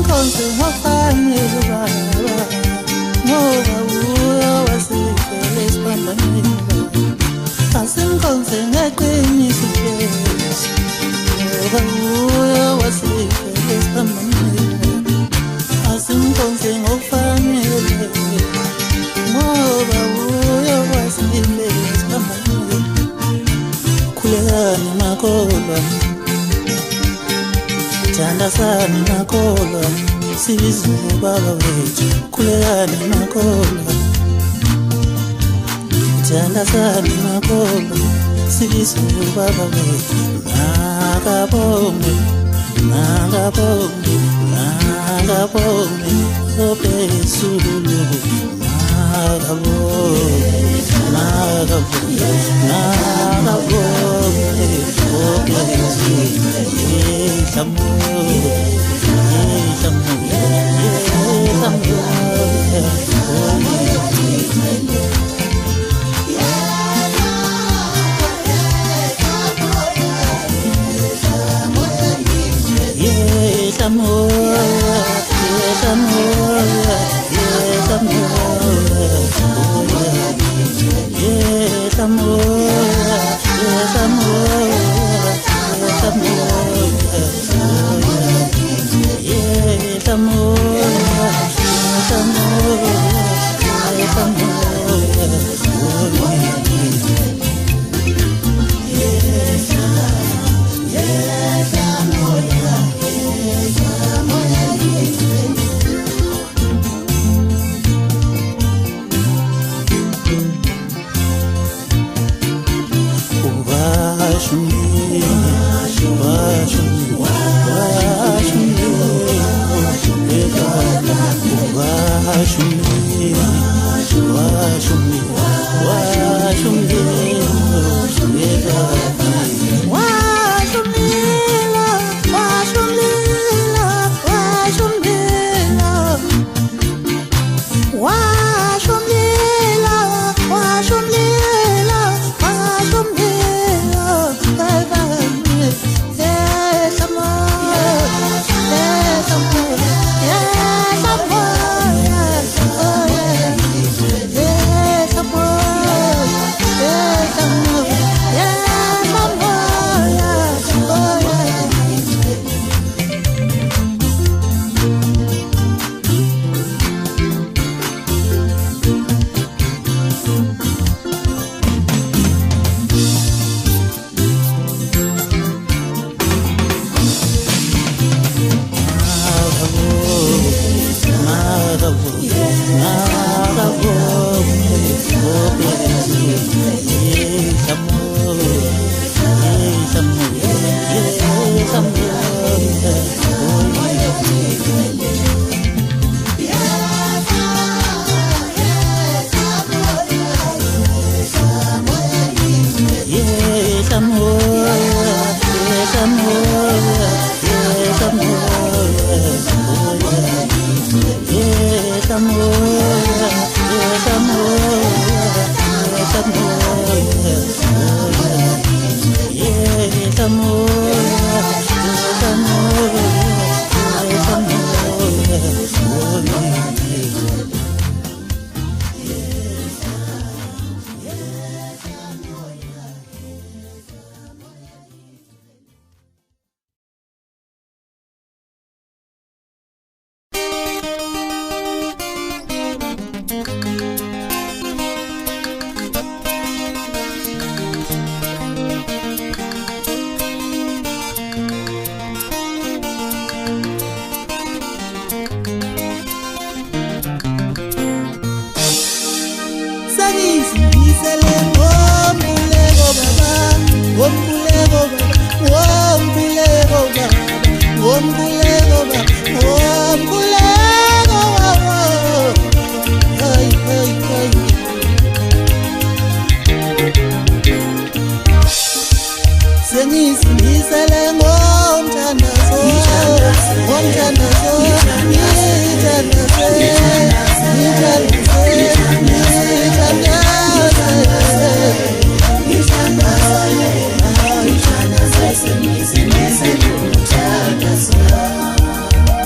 asimkhonze ngofanele baba ngoba uyo wasikele isiphambanweni asimkhonze ngeqiniso Jesu ngoba uyo wasikele isiphambanweni asimkhonze ngofanele ngoba uyo wasikele isiphambanweni khulekani makholwa thandazani makholwa sibize baba wethu khulekani makholwa thandazani makholwa sibize baba wethu nakabonge nakabonge nakabonge ophezulu nakabonge nakabonge nakabonge ophezulu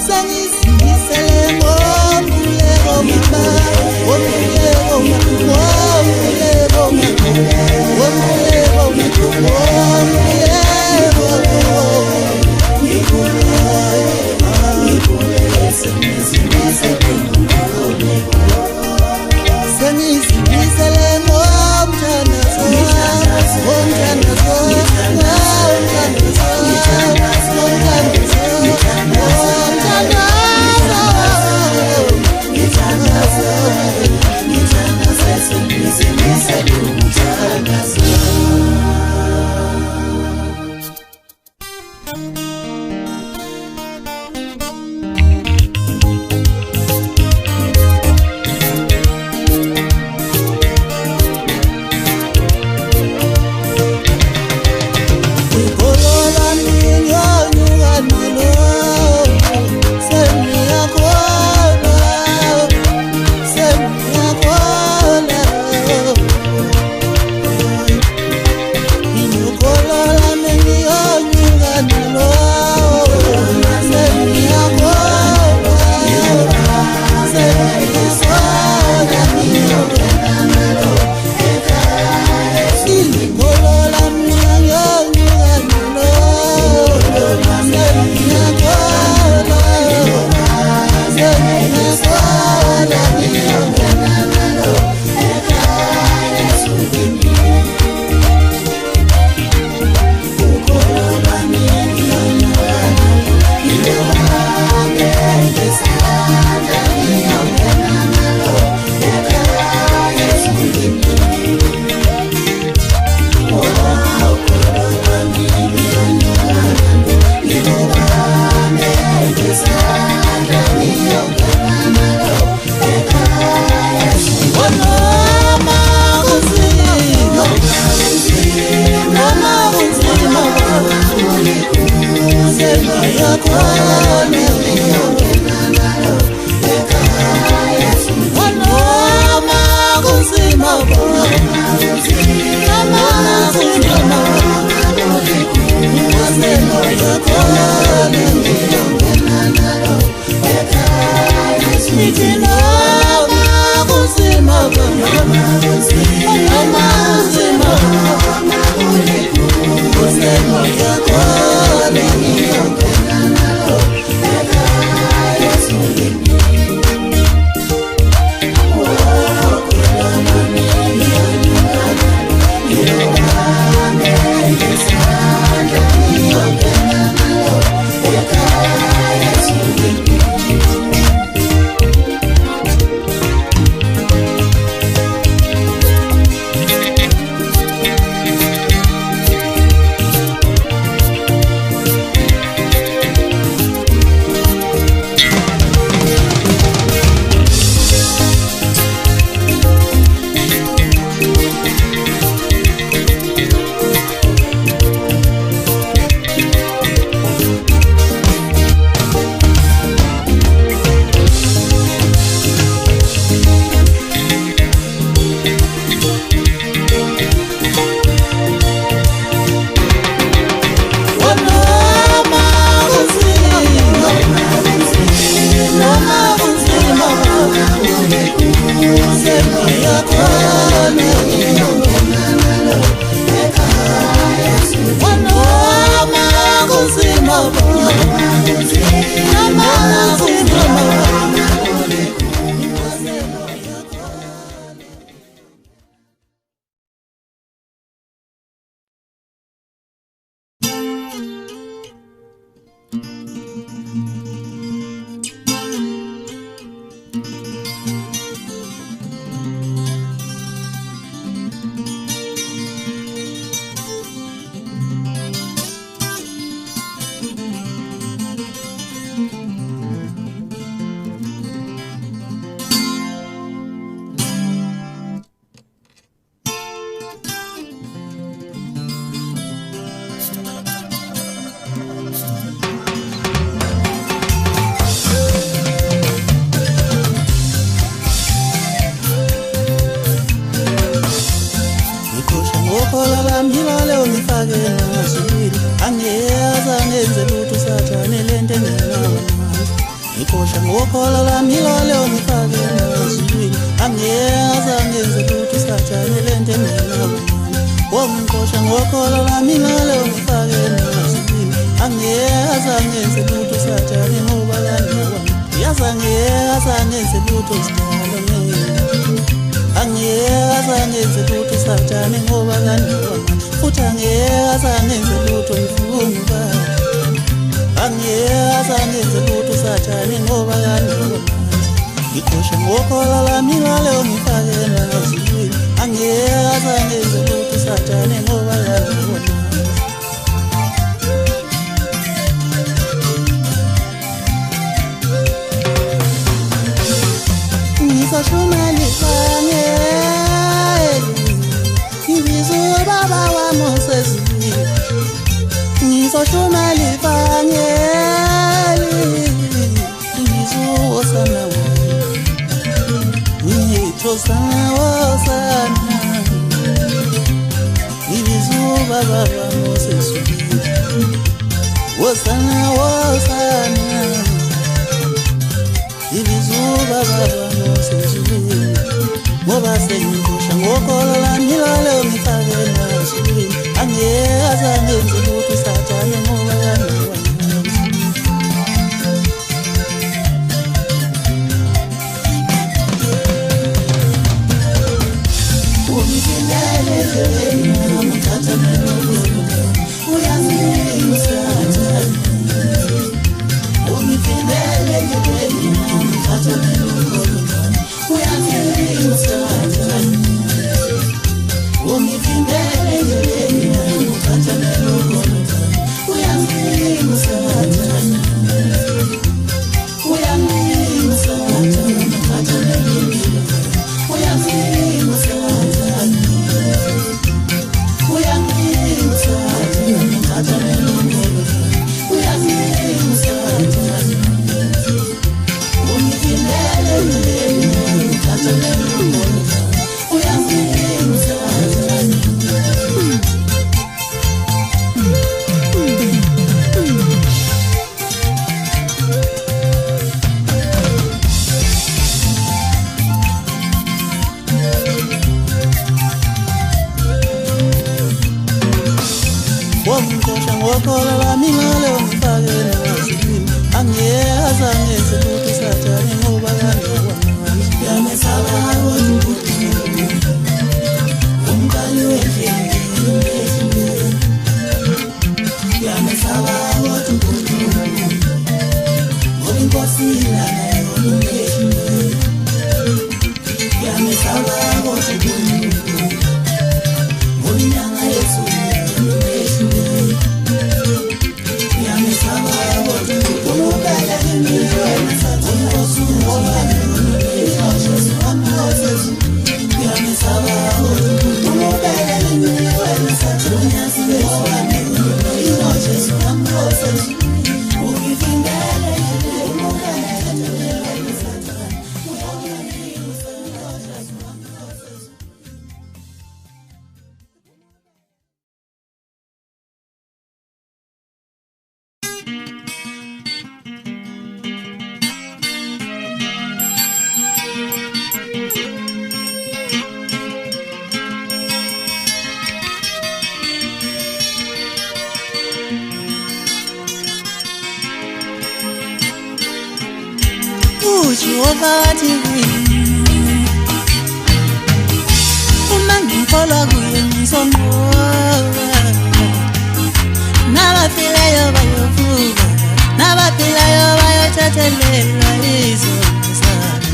Sangisi ngikosha ngokhola lami lolo ngifake emazulwini angeza ngenze lutho satshane lento engenawo wongikosha ngokhola lami lolo ngifake emazulwini angeza ngenze lutho satshane ngoba kandiwa yaza ngeza ngenze lutho sidala angeza ngenze lutho satshane ngoba kandiwa futhi angeza ngenze lutho ngifuna angeza ngenze lutho satshane ngoba kandiwa ngikosha ngokhola lami lolo ngifake emazulwini angeza ngenze lutho satshane ngoba kandiwa ngisashona lifanye ibizo baba wami sezini ngisashona lifanye ibizo sana ngitho sana ibizo baba wami sezini wosana ibizo baba wami sezini ngoba sengikosha ngokhola lami lolo ngifake emazulwini angeza ngenze lutho satshane ngoba kandiwa ungifinele endleleni ngithatha nelokolo uyangisa ungifinele endleleni ngithatha nelokolo uyangisa ungifinele endleleni ngithatha nelokolo uyangisa uyangisa ngithatha nelokolo uyangisa uyangisa ngithatha nelokolo uyangisa ungifinele endleleni ngithatha nelokolo uyangisa wongikosha ngokhola lami lolo ngifake emazulwini angeza ngenze lutho satshane ngoba kandiwa yamesaba uNkulunkulu umkali wendlela yamesaba uNkulunkulu ngoba inkosi nayo yamesaba uNkulunkulu ngoba inyanga Yesu uJehova uma ngikholwa kuye ngizonqoba nabafileyo bayovuka nabaphilayo bayothathelelwa izono zabo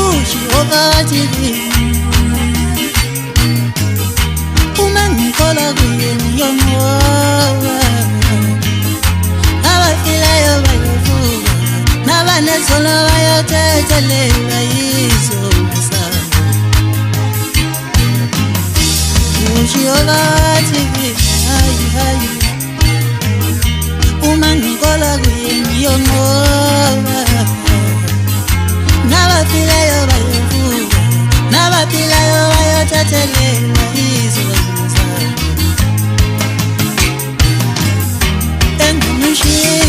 uJehova uma ngikholwa kuye ngiyonqoba abafileyo bayovuka nabanezono bayothathelelwa izono zabo uJehova hayi uma ngikholwa kuye ngiyonqoba nabafileyo bayovuka nabaphilayo bayothathelelwa izono zabo engumshini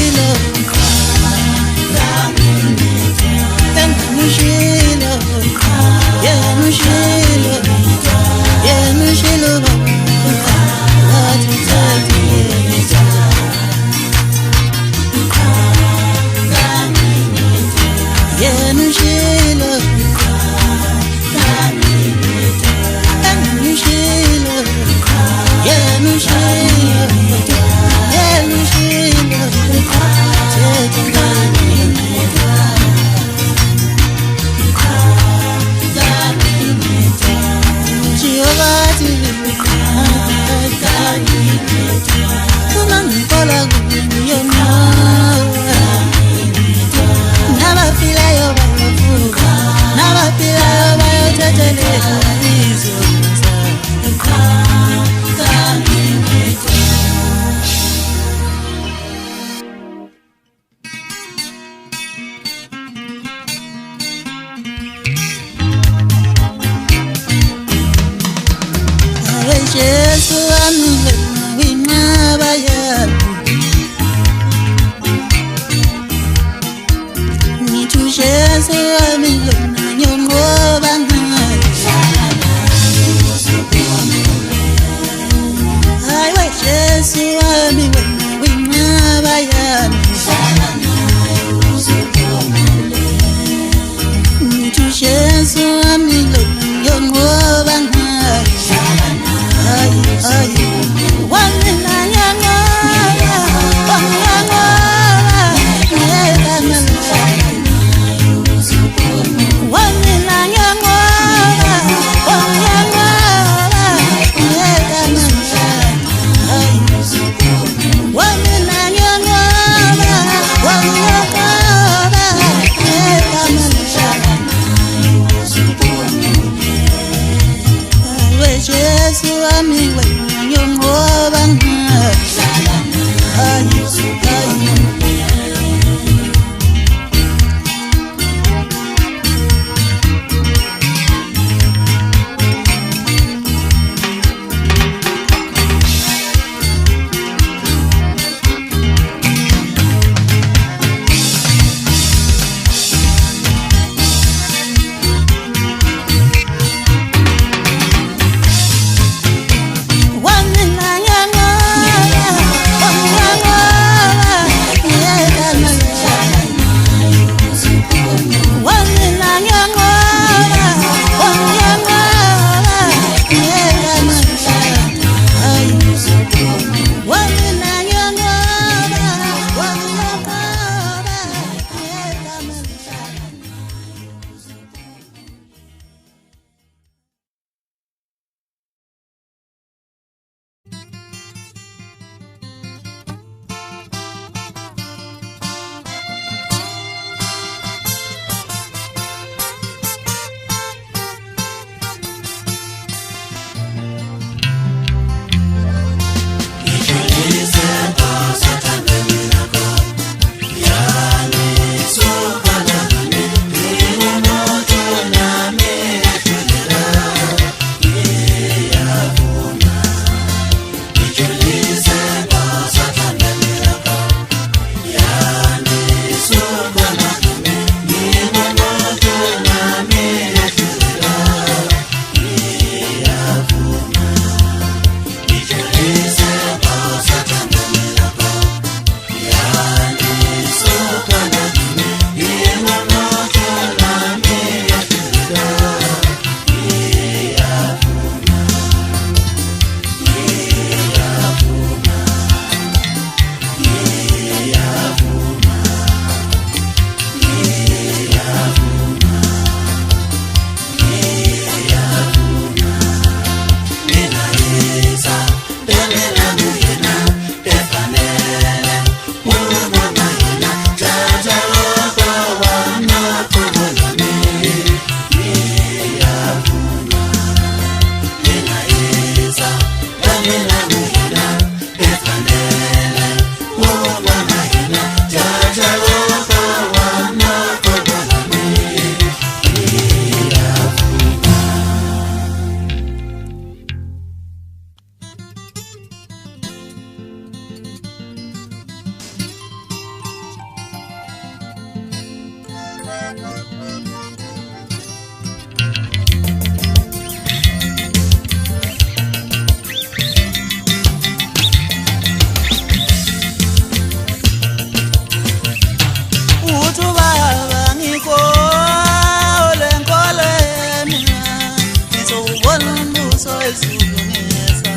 ezulungisa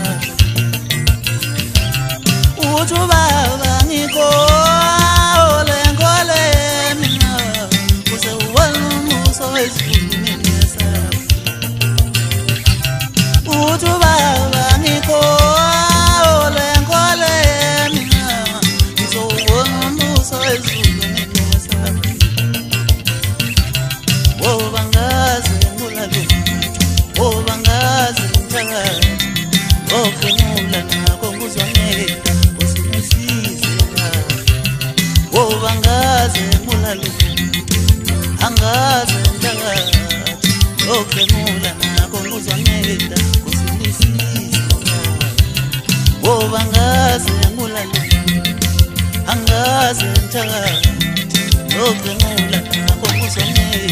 uthi baba ngiko lenkole mina kuze uwalumuso ezulungisa uthi baba ngiko lenkole mina kuze uwalumuso ezulungisa wobangaze ngulalo wobangaze ngithakathi okhemula nakho nguzwanela usinisize wobangaze ngulalo angaze ngithakathi okhemula nakho nguzwanela usinisize wobangaze ngulalo angaze ngithakathi okhemula nakho nguzwanela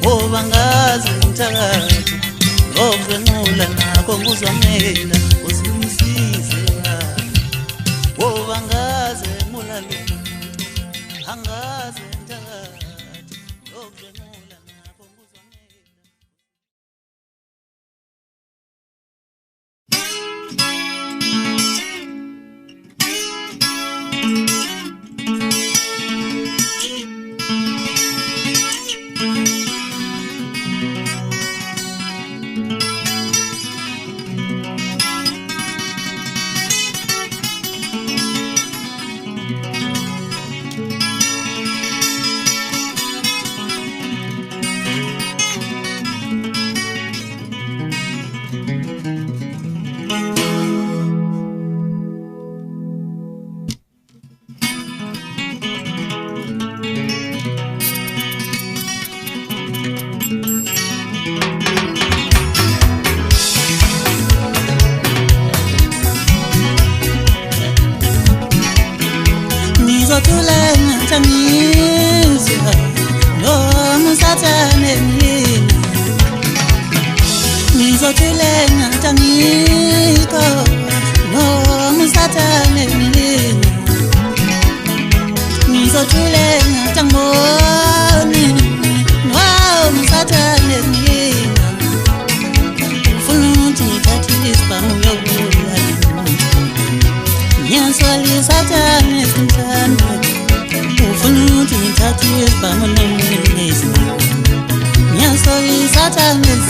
wobangaze ngithakathi okhemula nakho nguzwanela usinisize wobangaze mulalo angaze ngithakathi okhemula nakho nguzwanela Satanic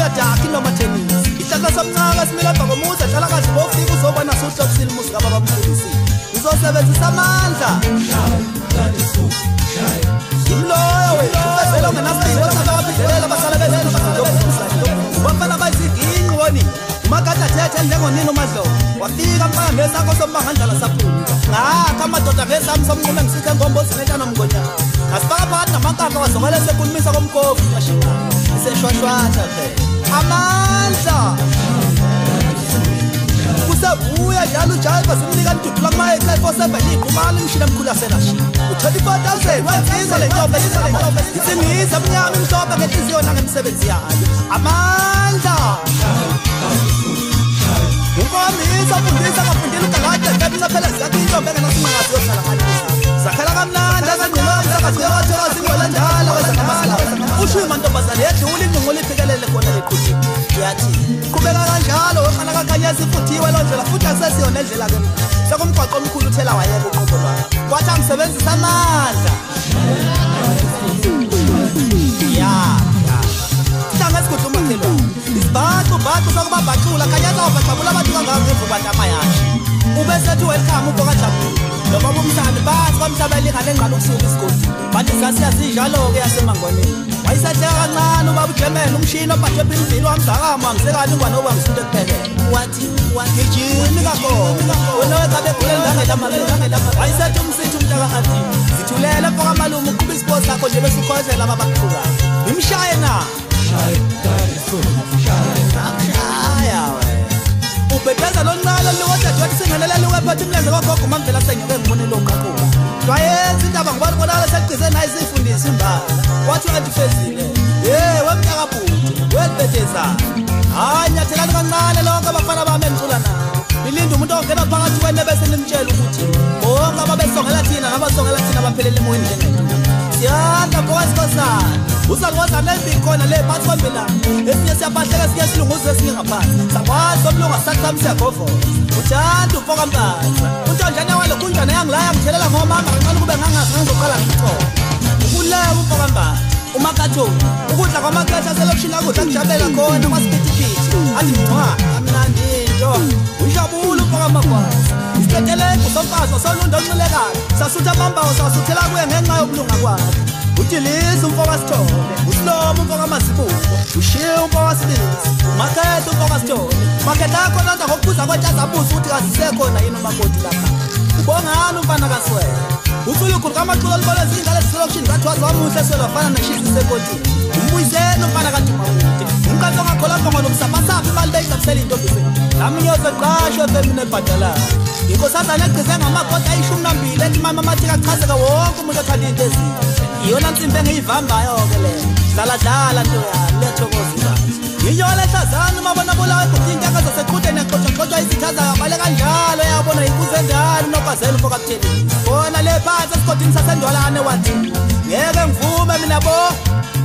amadakhi noma tennis ihlahla somncaka simila baba muza hlala kahle bofika uzobona sohlobisile musika baba mfundisi uzosebenzisa amandla imloyo wezelo ngenasipho sabaphidelela basala bezelo bafana bayiziginqi woni umakade athethe njengonini umadlovu wafika mpaka ngesakho sombangandlala saphuma ngakho amadoda ngesami somnqume ngisikhe ngombozini etshana mngonyana asifaka phakathi namakaka wazokele sekhulumisa komkofu ashina iseshwashwasha phela amandla kusavuya njalo ujayiva simnika ntutula kumayekla 47 iqhumala imishini emkhulu yasenashi u-24,000 wenziza le ntombe isingisa mnyama imhlophe ngenhliziyo nangemsebenzi yayo amandla ukwamisa fundisa ngafundile ugalade bebisa phela ziyakho intombe engenasinqangazi yohlala kalisa zakhala kamnandi azangqilomsa kaziyabathola zingwela njalo wezamasela ushiwe mantombazane yedlula ingqungqula iphikelele khona leqhuti yathi qhubeka kanjalo wefana kakhanyezi ifuthiwe loo ndlela futhi akusesiyo nendlela-ke sekumgwaqo omkhulu uthela wayeka uqobo lwayo kwathi angisebenzisa amandla hlanga esigudlumakhelwane isibhacu sokubabhacula khanyeza wabacabula abantu kangaka ngevukwantama yakhe ube sethi welcome ubokajabula noma bomhlali bathi kwamhlabela ingane engqala ukusuka isigodi bathi sasiyazijalo-ke yasemangoneni wayisahleka kancane ubaba ujemele umshini obhajwe phimvili wamzakama wamsekani ingwane oba msunto ekuphekele wathi gijimi kakhona wena wekabegulelindangela wayisethi umsithi umntaka-athi zithulele mfoka malume uqhuba isipho sakho nje besukhozela ababakuqhukayo imshaye na akushaya ubhedeza lonqalo liwodadewethu singelelele wephethe umlenze kogogo umamvela senyoke ngibonile oqaquka jwayenza indaba ngibonibonakala seligqize naye ziyifundisa imbala wathi u-antifezile wemntakabhuti welibedezana hayi nyathelani kancane lonke abafana bami engicula nawo nilinde umuntu ongena phakathi kwene bese nimtshela ukuthi bonke ababesongela thina nabasongela thina baphelele emoyeni njengethu siyanda mfowesikhosana uzalwazana embili khona le phansi kwembelana esinye siyabahleka esinye silunguze esinye ngaphansi sakwazi omlungu asisatami siyagovoza uthanda umfokambaza untonjane walo kunjana yangilaya ngithelelela ngomama kancane kube ngangazi ngizoqala ngithole ukuleka umfokambaza umakathoki ukudla kwamaxesha selokishini akudla kujabelela khona kwasipithipithi athi mwa amnandi into unjabula umfokamagwazi isiteteleko somfazi wasolunda oncilekayo sasutha amambawo sasuthela kuye ngenxa yokulunga kwakhe udiliza umfokasithole usilomo umfokamasibuko ushiye umfokasibisi umakhetha umfokasithole makhetha akho nanda ngokuphuza kwetshazabuza ukuthi kazisekhona yini umakoti lapha ubongani umfana kaswele utsulukhulu kamaculo olubole zingale ziselokishini kathwazi wamuhle eswele wafana neshisi sekotini umbuyiseni umfana kadumakude umkanto ongakholanga nomsapasaphi imali beyicabisela intombise naminyoze qashwe femine ebhadalayo inkosazane egqize ngamakoti ayi12 ethi mama mathika achazeka wonke umuntu othanda into ezinhle iyona nsimbi engiyivambayo-ke leyo dlaladlala nto yami liyathokozisa yiyo lehlazana umabona bulawa eguthi intanga zaseqhudeni yaxoxaxoxwa izithazayo abale kanjalo yabona yikuze njani unokwazela umfokabutheni bona le phansi esigodini sasendwalane wathi ngeke ngivume mina bo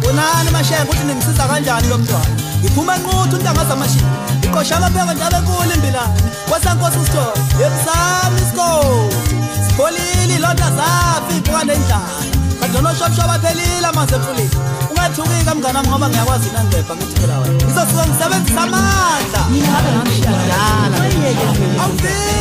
bonani mashenga ukuthi ningisiza kanjani lo mntwana ngiphume nquthu intanga zamashini iqosha amabheka njalo enkulu imbilane kwasankosi usithole yebusami isigodi sipholile ilonda zafi iphukane endlala kadonoshobshoba phelile amanzi emfuleni ungathukika mnganami ngoba ngiyakwazi nangebha ngithi phela wena ngizosuka ngisebenzisa amandla awuvile